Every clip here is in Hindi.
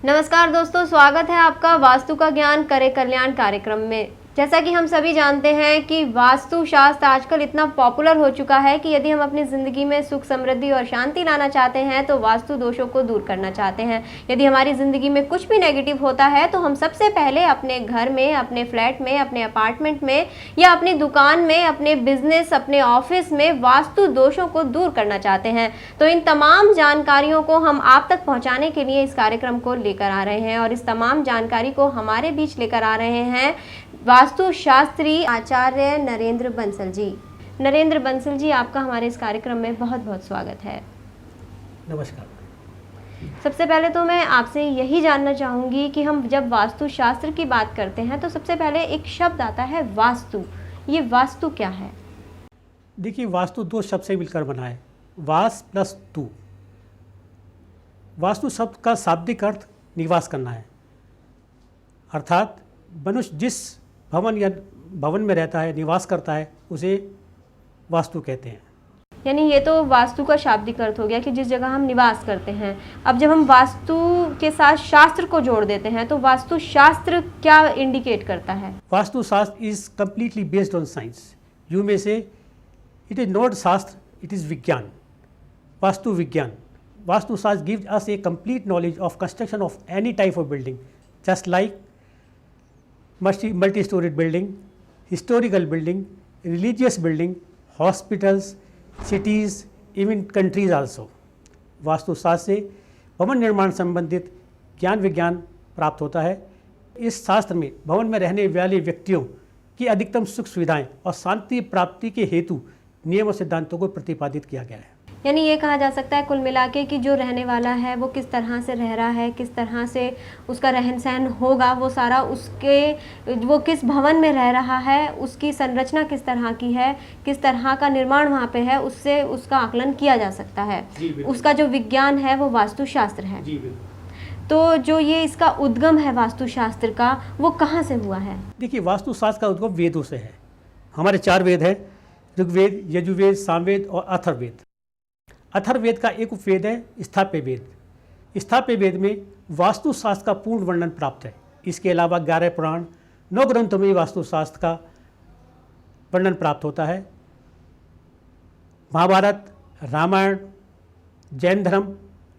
नमस्कार दोस्तों, स्वागत है आपका वास्तु का ज्ञान करे कल्याण कार्यक्रम में। जैसा कि हम सभी जानते हैं कि वास्तु शास्त्र आजकल इतना पॉपुलर हो चुका है कि यदि हम अपनी ज़िंदगी में सुख समृद्धि और शांति लाना चाहते हैं तो वास्तु दोषों को दूर करना चाहते हैं। यदि हमारी ज़िंदगी में कुछ भी नेगेटिव होता है तो हम सबसे पहले अपने घर में, अपने फ्लैट में, अपने अपार्टमेंट में या अपनी दुकान में, अपने बिजनेस, अपने ऑफिस में वास्तु दोषों को दूर करना चाहते हैं। तो इन तमाम जानकारियों को हम आप तक पहुँचाने के लिए इस कार्यक्रम को लेकर आ रहे हैं और इस तमाम जानकारी को हमारे बीच लेकर आ रहे हैं वास्तु शास्त्री आचार्य नरेंद्र बंसल जी। नरेंद्र बंसल जी, आपका हमारे इस कार्यक्रम में बहुत बहुत स्वागत है। नमस्कार। सबसे पहले तो मैं आपसे यही जानना चाहूँगी कि हम जब वास्तु शास्त्र की बात करते हैं तो सबसे पहले एक शब्द आता है वास्तु। ये वास्तु क्या है? देखिए, वास्तु दो शब्द से मिलकर बना है, वास प्लस तु। वास्तु शब्द का शाब्दिक अर्थ निवास करना है, अर्थात मनुष्य जिस भवन में रहता है, निवास करता है, उसे वास्तु कहते हैं। यानी ये तो वास्तु का शाब्दिक अर्थ हो गया कि जिस जगह हम निवास करते हैं। अब जब हम वास्तु के साथ शास्त्र को जोड़ देते हैं तो वास्तु शास्त्र क्या इंडिकेट करता है? वास्तु शास्त्र is completely based on science. You में से इट इज नॉट शास्त्र, इट इज विज्ञान, वास्तु विज्ञान। वास्तु शास्त्र gives us A complete knowledge of construction of any type of building, just like multi-storied building, historical building, religious building, hospitals, cities, even countries also. वास्तुशास्त्र से भवन निर्माण संबंधित ज्ञान विज्ञान प्राप्त होता है। इस शास्त्र में भवन में रहने वाले व्यक्तियों की अधिकतम सुख सुविधाएं और शांति प्राप्ति के हेतु नियम और सिद्धांतों को प्रतिपादित किया गया है। यानी ये कहा जा सकता है कुल मिला के कि जो रहने वाला है वो किस तरह से रह रहा है, किस तरह से उसका रहन सहन होगा, वो सारा वो किस भवन में रह रहा है, उसकी संरचना किस तरह की है, किस तरह का निर्माण वहाँ पे है, उससे उसका आकलन किया जा सकता है। उसका जो विज्ञान है वो वास्तुशास्त्र है। तो जो ये इसका उद्गम है वास्तुशास्त्र का, वो कहाँ से हुआ है? देखिए, वास्तुशास्त्र का उद्गम वेदों से है। हमारे 4 वेद हैं, ऋग्वेद, यजुर्वेद, सामवेद और अथर्ववेद। अथर्ववेद का एक उपवेद है स्थाप्य वेद। स्थाप्य वेद में वास्तुशास्त्र का पूर्ण वर्णन प्राप्त है। इसके अलावा 11 पुराण, 9 ग्रंथों में वास्तुशास्त्र का वर्णन प्राप्त होता है। महाभारत, रामायण, जैन धर्म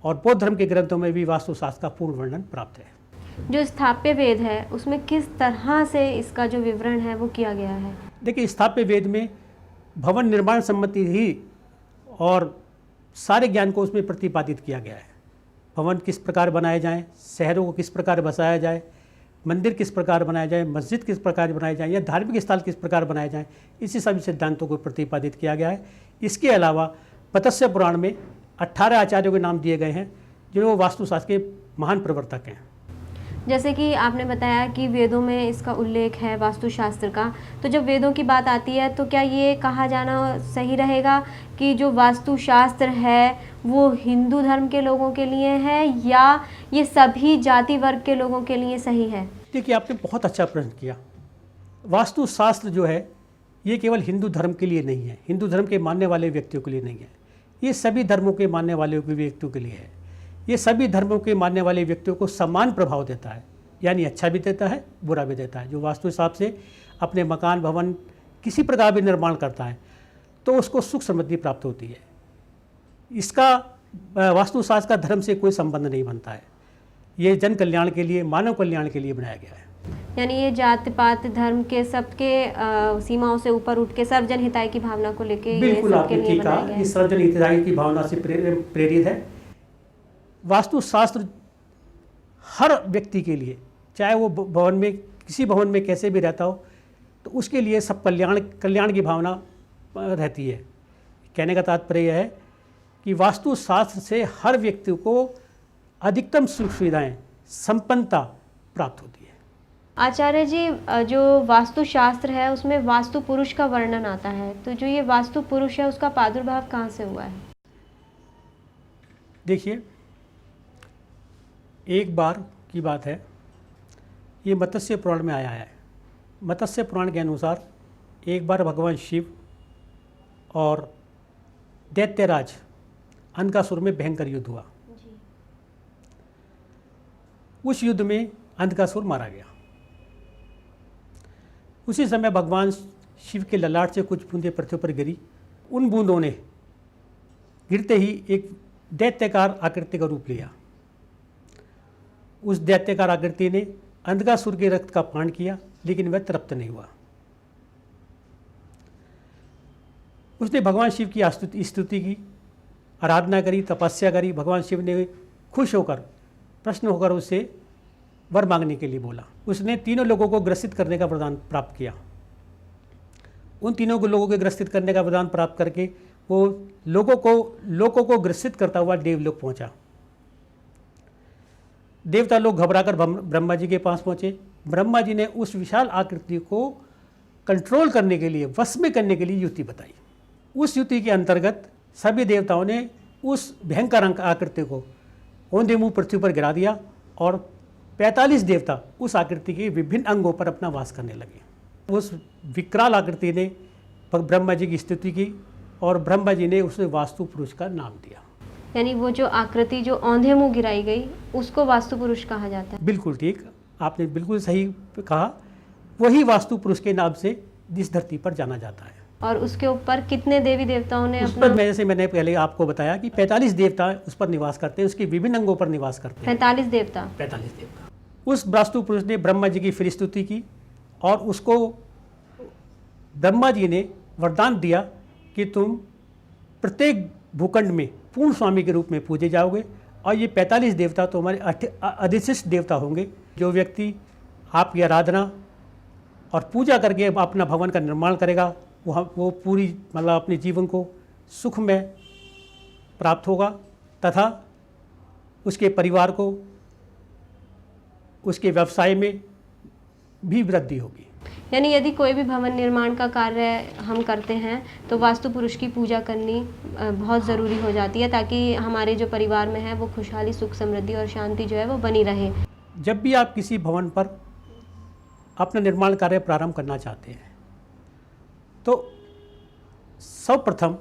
और बौद्ध धर्म के ग्रंथों में भी वास्तुशास्त्र का पूर्ण वर्णन प्राप्त है। जो स्थाप्य वेद है उसमें किस तरह से इसका जो विवरण है वो किया गया है? देखिए, स्थाप्य वेद में भवन निर्माण संबंधी ही और सारे ज्ञान को उसमें प्रतिपादित किया गया है। भवन किस प्रकार बनाए जाएं, शहरों को किस प्रकार बसाया जाए, मंदिर किस प्रकार बनाया जाए, मस्जिद किस प्रकार बनाए जाए या धार्मिक स्थल किस प्रकार बनाए जाएं, इसी सभी सिद्धांतों को प्रतिपादित किया गया है। इसके अलावा मत्स्य पुराण में 18 आचार्यों के नाम दिए गए हैं जो वास्तुशास्त्र के महान प्रवर्तक हैं। जैसे कि आपने बताया कि वेदों में इसका उल्लेख है वास्तुशास्त्र का, तो जब वेदों की बात आती है तो क्या ये कहा जाना सही रहेगा कि जो वास्तुशास्त्र है वो हिंदू धर्म के लोगों के लिए है या ये सभी जाति वर्ग के लोगों के लिए सही है? देखिए, आपने बहुत अच्छा प्रश्न किया। वास्तुशास्त्र जो है ये केवल हिंदू धर्म के लिए नहीं है, हिंदू धर्म के मानने वाले व्यक्तियों के लिए नहीं है, ये सभी धर्मों के मानने वाले व्यक्तियों के लिए है। ये सभी धर्मों के मानने वाले व्यक्तियों को समान प्रभाव देता है, यानी अच्छा भी देता है, बुरा भी देता है। जो वास्तु हिसाब से अपने मकान, भवन किसी प्रकार भी निर्माण करता है तो उसको सुख समृद्धि प्राप्त होती है। इसका वास्तुशास्त्र का धर्म से कोई संबंध नहीं बनता है। ये जन कल्याण के लिए, मानव कल्याण के लिए बनाया गया है। यानी ये जाति पात धर्म के सबके सीमाओं से ऊपर उठ के सर्वजन हिताय की भावना को लेके बिल्कुल आपने ठीक कहा, ये सर्वजन हिताय की भावना से प्रेरित है। वास्तुशास्त्र हर व्यक्ति के लिए, चाहे वो भवन में, किसी भवन में कैसे भी रहता हो, तो उसके लिए सब कल्याण की भावना रहती है। कहने का तात्पर्य है कि वास्तुशास्त्र से हर व्यक्ति को अधिकतम सुख सुविधाएं, संपन्नता प्राप्त होती है। आचार्य जी, जो वास्तुशास्त्र है उसमें वास्तु पुरुष का वर्णन आता है, तो जो ये वास्तु पुरुष है उसका प्रादुर्भाव कहाँ से हुआ है? देखिए, एक बार की बात है, ये मत्स्य पुराण में आया है। मत्स्य पुराण के अनुसार एक बार भगवान शिव और दैत्यराज अनकासुर में भयंकर युद्ध हुआ। उस युद्ध में अंधकासुर मारा गया। उसी समय भगवान शिव के ललाट से कुछ बूंदें पृथ्वी पर गिरी। उन बूंदों ने गिरते ही एक दैत्यकार आकृति का रूप लिया। उस दैत्यकार आकृति ने अंधकासुर के रक्त का पान किया, लेकिन वह तृप्त नहीं हुआ। उसने भगवान शिव की स्तुति की, आराधना करी, तपस्या करी। भगवान शिव ने खुश होकर, प्रसन्न होकर उससे वर मांगने के लिए बोला। उसने तीनों लोगों को ग्रसित करने का वरदान प्राप्त किया। उन तीनों को लोगों को ग्रसित करने का वरदान प्राप्त करके वो लोगों को ग्रसित करता हुआ देवलोक पहुंचा। देवता लोग घबराकर ब्रह्मा जी के पास पहुंचे। ब्रह्मा जी ने उस विशाल आकृति को कंट्रोल करने के लिए, वश में करने के लिए युक्ति बताई। उस युक्ति के अंतर्गत सभी देवताओं ने उस भयंकर आकृति को औंधे मुंह पृथ्वी पर गिरा दिया और 45 देवता उस आकृति के विभिन्न अंगों पर अपना वास करने लगे। उस विकराल आकृति ने ब्रह्मा जी की स्तुति की और ब्रह्मा जी ने उसे वास्तु पुरुष का नाम दिया। यानी वो जो आकृति जो औंधे मुंह गिराई गई उसको वास्तु पुरुष कहा जाता है। बिल्कुल ठीक, आपने बिल्कुल सही कहा। वही वास्तु पुरुष के नाम से इस धरती पर जाना जाता है। और उसके ऊपर कितने देवी देवताओं ने उस पर जैसे मैंने पहले आपको बताया कि 45 देवता उस पर निवास करते हैं, उसके विभिन्न अंगों पर निवास करते हैं। 45 देवता। उस वास्तु पुरुष ने ब्रह्मा जी की फिर स्तुति की और उसको ब्रह्मा जी ने वरदान दिया कि तुम प्रत्येक भूखंड में पूर्ण स्वामी के रूप में पूजे जाओगे और ये 45 देवता तो हमारे अधिष्ठित देवता होंगे। जो व्यक्ति आपकी आराधना और पूजा करके अपना भवन का निर्माण करेगा वो पूरी मतलब अपने जीवन को सुख में प्राप्त होगा तथा उसके परिवार को, उसके व्यवसाय में भी वृद्धि होगी। यानी यदि कोई भी भवन निर्माण का कार्य हम करते हैं तो वास्तु पुरुष की पूजा करनी बहुत ज़रूरी हो जाती है, ताकि हमारे जो परिवार में है वो खुशहाली, सुख, समृद्धि और शांति जो है वो बनी रहे। जब भी आप किसी भवन पर अपना निर्माण कार्य प्रारंभ करना चाहते हैं तो सर्वप्रथम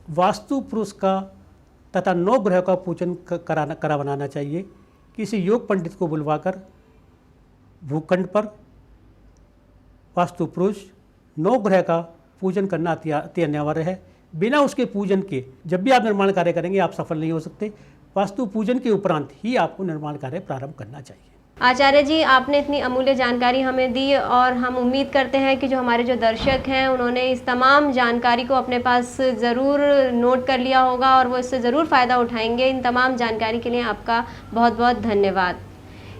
वास्तु पुरुष का तथा 9 ग्रह का पूजन कराना चाहिए। किसी योग पंडित को बुलवाकर भूखंड पर वास्तु पुरुष 9 ग्रह का पूजन करना अति अनिवार्य है। बिना उसके पूजन के जब भी आप निर्माण कार्य करेंगे आप सफल नहीं हो सकते। वास्तु पूजन के उपरांत ही आपको निर्माण कार्य प्रारंभ करना चाहिए। आचार्य जी, आपने इतनी अमूल्य जानकारी हमें दी और हम उम्मीद करते हैं कि जो हमारे जो दर्शक हैं उन्होंने इस तमाम जानकारी को अपने पास ज़रूर नोट कर लिया होगा और वो इससे ज़रूर फ़ायदा उठाएंगे। इन तमाम जानकारी के लिए आपका बहुत बहुत धन्यवाद।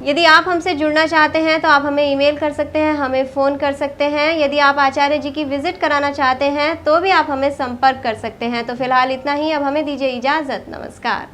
यदि आप हमसे जुड़ना चाहते हैं तो आप हमें ईमेल कर सकते हैं, हमें फ़ोन कर सकते हैं। यदि आप आचार्य जी की विज़िट कराना चाहते हैं तो भी आप हमें संपर्क कर सकते हैं। तो फिलहाल इतना ही, अब हमें दीजिए इजाज़त। नमस्कार।